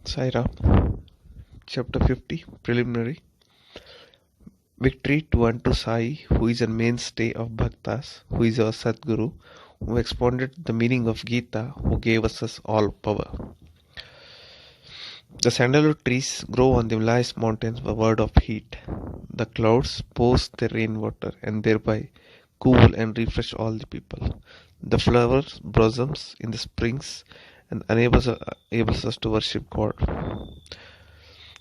Sai Ram, Chapter 50, Preliminary. Victory to unto Sai, who is a mainstay of Bhaktas, who is our Sadguru, who expounded the meaning of Gita, who gave us all power. The sandalwood trees grow on the Himalayas mountains by word of heat. The clouds pours their rainwater and thereby cool and refresh all the people. The flowers blossoms in the springs and enables us to worship God.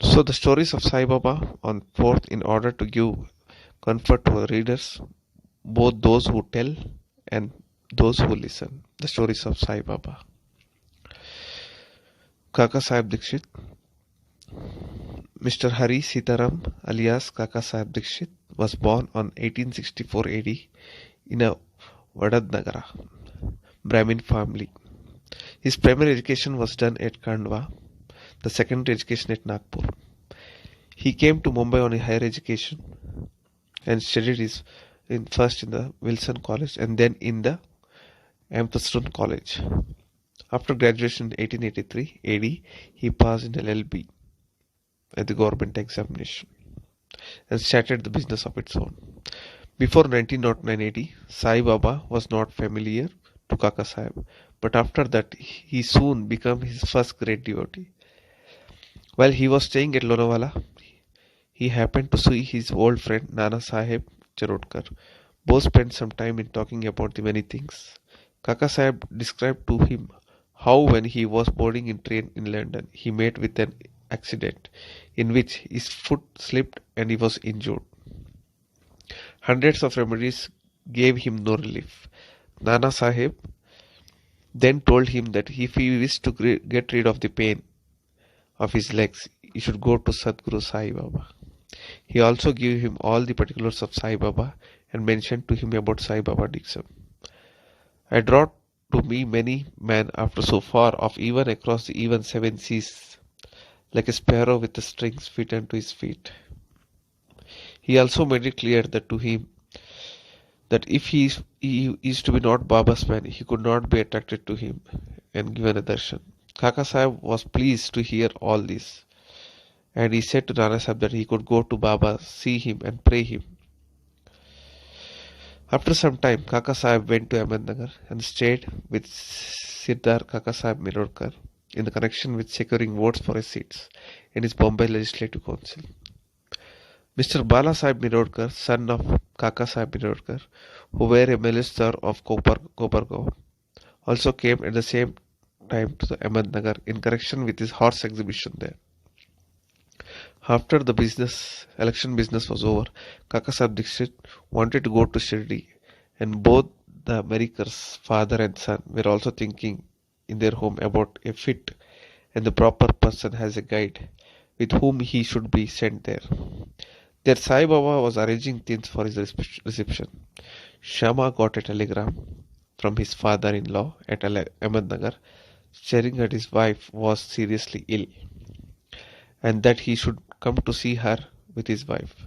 So the stories of Sai Baba on forth in order to give comfort to our readers, both those who tell and those who listen. The stories of Sai Baba. Kaka Sahib Dikshit. Mr. Hari Sitaram alias Kaka Sahib Dikshit was born on 1864 AD in a Vadadnagara, Brahmin family. His primary education was done at Khandwa, the secondary education at Nagpur. He came to Mumbai on a higher education and studied first in the Wilson College and then in the Amperston College. After graduation in 1883 AD, he passed in LLB at the government examination and started the business of its own. Before 1909 AD, Sai Baba was not familiar to Kaka Sahib, but after that he soon became his first great devotee. While he was staying at Lonavala, he happened to see his old friend Nana Sahib Charodkar. Both spent some time in talking about the many things. Kaka Sahib described to him how when he was boarding in train in London, he met with an accident in which his foot slipped and he was injured. Hundreds of remedies gave him no relief. Nana Sahib then told him that if he wished to get rid of the pain of his legs, he should go to Sadguru Sai Baba. He also gave him all the particulars of Sai Baba and mentioned to him about Sai Baba Dixam. I brought to me many men after so far off even across the even seven seas, like a sparrow with the strings fit unto his feet. He also made it clear that to him that if he is to be not Baba's man, he could not be attracted to him and given a darshan. Kaka Sahib was pleased to hear all this, and he said to Nana Sahib that he could go to Baba, see him and pray him. After some time, Kaka Sahib went to Ahmednagar and stayed with Sirdar Kaka Sahib Mirorkar in the connection with securing votes for his seats in his Bombay Legislative Council. Mr. Bala Sahib Mirorkar, son of Kaka Sahib Mirorkar, who were a minister of Kopargaon, also came at the same time to the Ahmednagar in connection with his horse exhibition there. After the election business was over, Kaka Sahib Dikshit wanted to go to Shirdi, and both the Americans, father and son, were also thinking in their home about a fit and the proper person as a guide with whom he should be sent there. Their Sai Baba was arranging things for his reception. Shama got a telegram from his father-in-law at Ahmednagar, stating that his wife was seriously ill and that he should come to see her with his wife.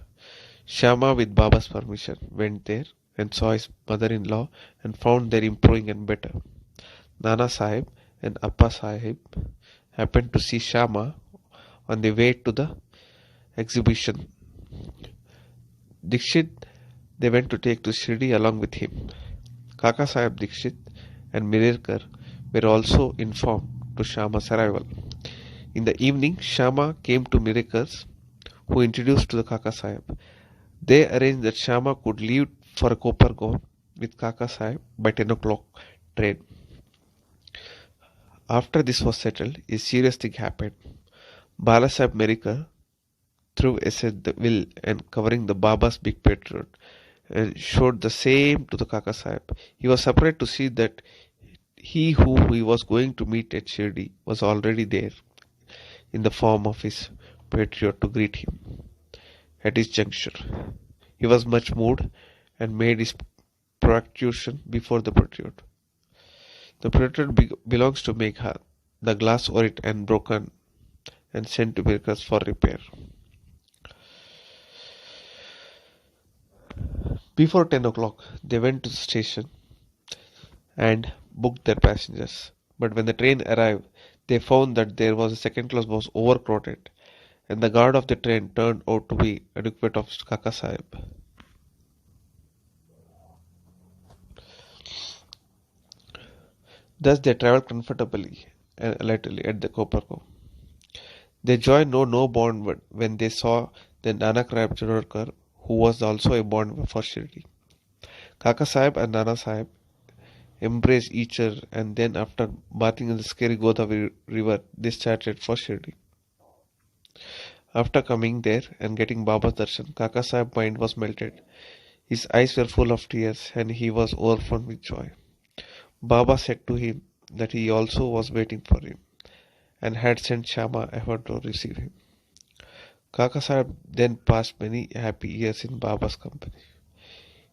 Shama, with Baba's permission, went there and saw his mother-in-law and found them improving and better. Nana Sahib and Appa Sahib happened to see Shama on the way to the exhibition. Dikshit they went to take to Shirdi along with him. Kaka Sahib Dikshit and Mirerkar were also informed to Shama's arrival. In the evening, Shama came to Mirerkar's, who introduced to the Kaka Sahib. They arranged that Shama could leave for a Kopargaon with Kaka Sahib by 10 o'clock train. After this was settled, a serious thing happened. Bala Sahib Mirerkar threw aside the will and covering the Baba's big patriot and showed the same to the Kaka Sahib. He was surprised to see that he who he was going to meet at Shirdi was already there in the form of his patriot to greet him at his juncture. He was much moved and made his protrusion before the patriot. The patriot belongs to Megha, the glass over it and broken and sent to Mirkas for repair. Before 10 o'clock, they went to the station and booked their passengers. But when the train arrived, They found that there was a second class was overcrowded, and the guard of the train turned out to be adequate of Kaka Sahib. Thus they travelled comfortably and lightly at the Koparko. Their joy knew no bound when they saw the Nanak Rai Chirurkar, who was also a bond for Shirdi. Kaka Sahib and Nana Sahib embraced each other, and then after bathing in the scary Godavari river, they started for Shirdi. After coming there and getting Baba's darshan, Kaka Sahib's mind was melted. His eyes were full of tears, and he was overflowed with joy. Baba said to him that he also was waiting for him, and had sent Shama ahead to receive him. Kaka Sahib then passed many happy years in Baba's company.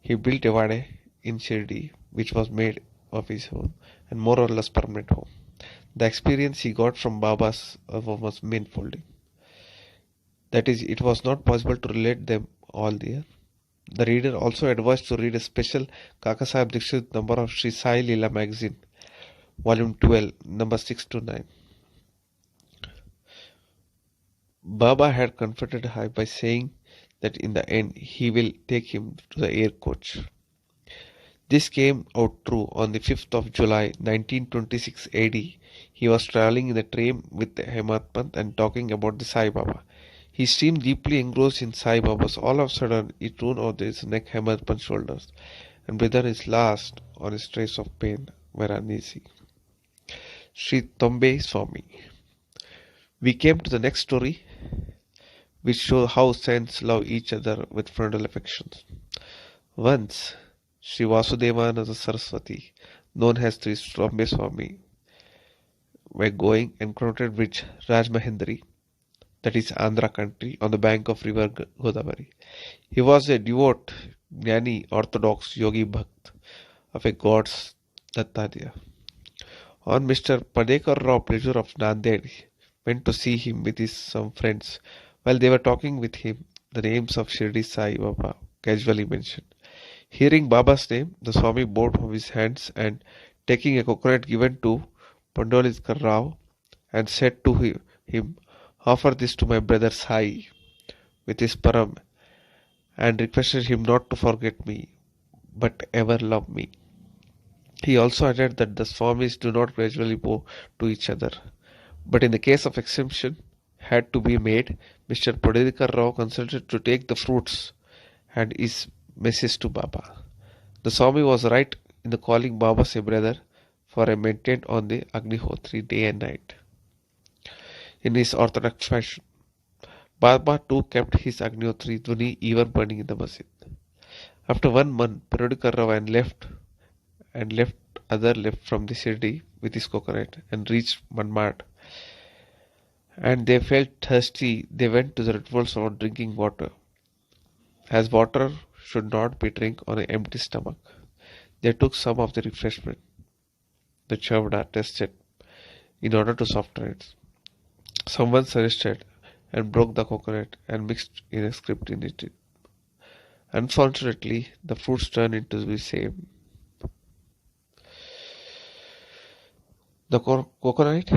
He built a vade in Shirdi, which was made of his own and more or less permanent home. The experience he got from Baba's was manifold. That is, it was not possible to relate them all there. The reader also advised to read a special Kaka Sahib Dikshit number of Sri Sai Leela magazine, volume 12, number 6 to 9. Baba had comforted Hai by saying that in the end he will take him to the air coach. This came out true on the 5th of July 1926 AD. He was travelling in the train with Hemat Pant and talking about the Sai Baba. He seemed deeply engrossed in Sai Baba's. All of a sudden, he threw out his neck, Hemat Pant's shoulders, and breathed his last on his trace of pain were uneasy. Sri Tombe Swami. We came to the next story, which shows how saints love each other with fraternal affections. Once, Sri Vasudevananda Saraswati, known as Sri Tombe Swami, were going and crossed bridge Rajmahendri, that is Andhra country, on the bank of river Godavari. He was a devout, Jnani, orthodox yogi bhakt of a god's Dattadya. On Mr. Padekar Rao pleasure of Nanded went to see him with his some friends. While they were talking with him, the names of Shirdi Sai Baba casually mentioned. Hearing Baba's name, the Swami bowed from his hands and, taking a coconut given to Pandolitkar Rao, and said to him, "Offer this to my brother Sai with his param, and requested him not to forget me, but ever love me." He also added that the Swamis do not gradually bow to each other, but in the case of exemption had to be made, Mr. Padekar Rao consented to take the fruits and his message to Baba. The Swami was right in the calling Baba a brother, for I maintained on the Agnihotri day and night. In his orthodox fashion, Baba too kept his Agnihotri Dhuni even burning in the masjid. After 1 month, Padekar Rao left other left from the Shirdi with his coconut and reached Manmad. And they felt thirsty. They went to the rituals for drinking water, as water should not be drunk on an empty stomach. They took some of the refreshment the Chavda tested in order to soften it. Someone suggested and broke the coconut and mixed in a script in it. Unfortunately, the fruits turned into the same. The coconut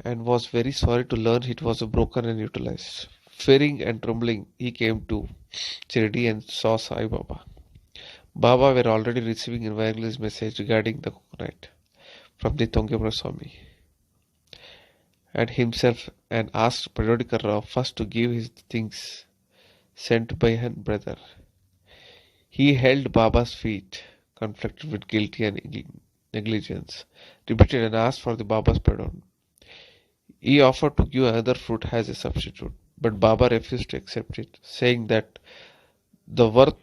and was very sorry to learn it was broken and utilized. Fearing and trembling, he came to Shirdi and saw Sai Baba. Baba were already receiving evangelist message regarding the coconut from the Tongebra Swami and himself, and asked Padekar Rao first to give his things sent by her brother. He held Baba's feet, conflicted with guilty and negligence, repeated and asked for the Baba's pardon. He offered to give another fruit as a substitute, but Baba refused to accept it, saying that the worth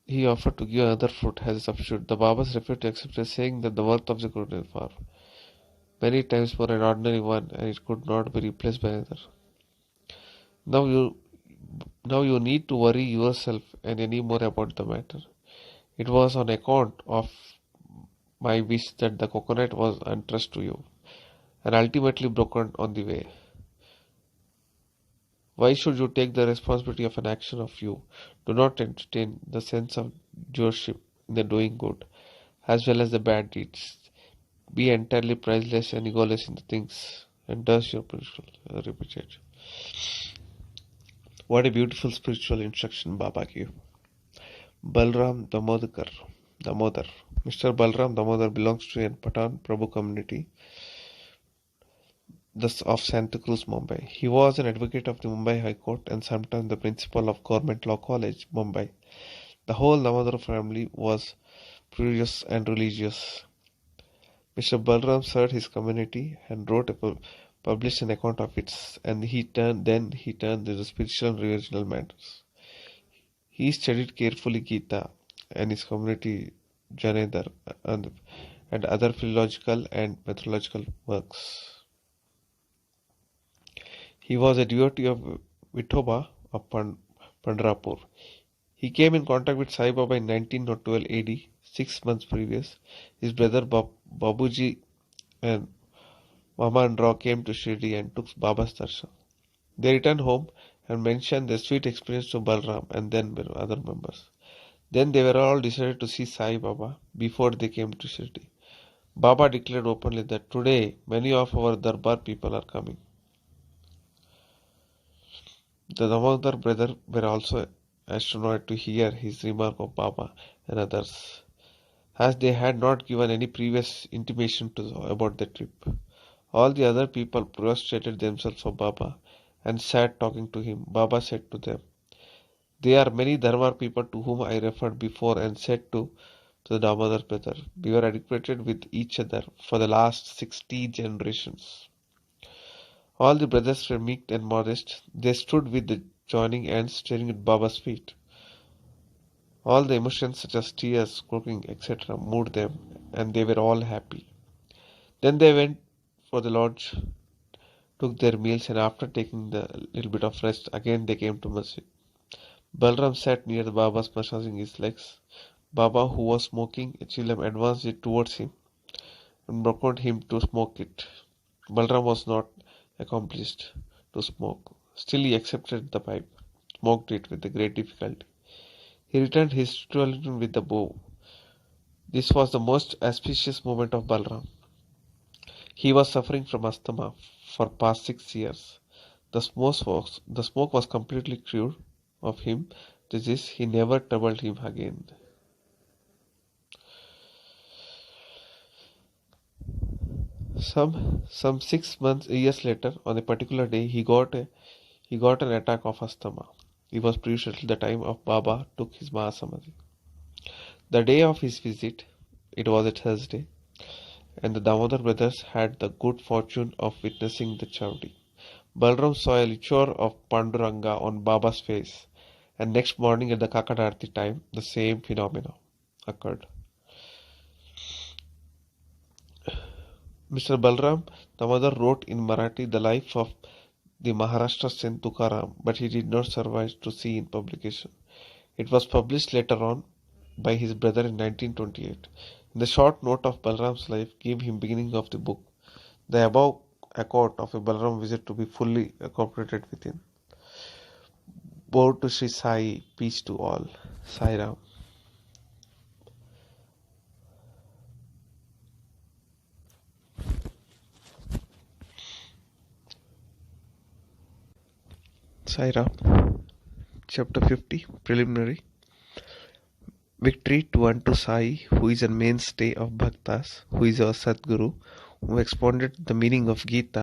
he offered to give another fruit as a substitute. The Babas refused to accept it, saying that the worth of the fruit is far many times more an ordinary one, and it could not be replaced by another. Now you need to worry yourself and any more about the matter. It was on account of my wish that the coconut was entrusted to you, and ultimately broken on the way. Why should you take the responsibility of an action of you? Do not entertain the sense of doership in the doing good, as well as the bad deeds. Be entirely priceless and egoless in the things, and does your principle. Repeat. What a beautiful spiritual instruction Baba gave. Balram Damodar. Mr. Balram Damodar belongs to a Pathan Prabhu community thus of Santa Cruz, Mumbai. He was an advocate of the Mumbai High Court and sometimes the principal of Government Law College, Mumbai. The whole Damodar family was pious and religious. Mr. Balram served his community and published an account of it, and he turned to the spiritual and religious matters. He studied carefully Gita and his community Janedar and other philological and methodological works. He was a devotee of Vithoba of Pandharpur. He came in contact with Sai Baba in 1912 AD, 6 months previous. His brother Babuji and Maman Rao came to Shirdi and took Baba's darshan. They returned home and mentioned their sweet experience to Balram and then other members. Then they were all decided to see Sai Baba before they came to Shirdi. Baba declared openly that today many of our Darbar people are coming. The Damodar brothers were also astonished to hear his remark of Baba and others, as they had not given any previous intimation about the trip. All the other people prostrated themselves for Baba and sat talking to him. Baba said to them, "There are many Dharma people to whom I referred before and said to the Damodar brother, we were educated with each other for the last 60 generations. All the brothers were meek and modest. They stood with the joining hands staring at Baba's feet. All the emotions such as tears, croaking, etc. moved them, and they were all happy. Then they went for the lodge, took their meals, and after taking the little bit of rest, again they came to masjid. Balram sat near the Baba's massaging his legs. Baba, who was smoking a chillum, advanced it towards him and beckoned him to smoke it. Balram was not accomplished to smoke. Still he accepted the pipe, smoked it with great difficulty. He returned his ritualism with the bow. This was the most auspicious moment of Balram. He was suffering from asthma for past 6 years. The smoke was completely cured of him. This is, he never troubled him again. Some 6 years later, on a particular day, he got an attack of asthma. He was previous till the time of Baba took his Mahasamadhi. The day of his visit, it was a Thursday, and the Damodar brothers had the good fortune of witnessing the Chowdi. Balram saw a lichor of Panduranga on Baba's face, and next morning at the Kakadarti time, the same phenomena occurred. Mr. Balram Damodar wrote in Marathi the life of the Maharashtra Saint Tukaram, but he did not survive to see in publication. It was published later on by his brother in 1928. In the short note of Balram's life gave him beginning of the book. The above account of a Balram visit to be fully incorporated within. Bow to Sri Sai, peace to all. Sai Ram. Sai Ram. Chapter 50, Preliminary. Victory to unto Sai, who is a mainstay of Bhaktas, who is our Sadguru, who expounded the meaning of Gita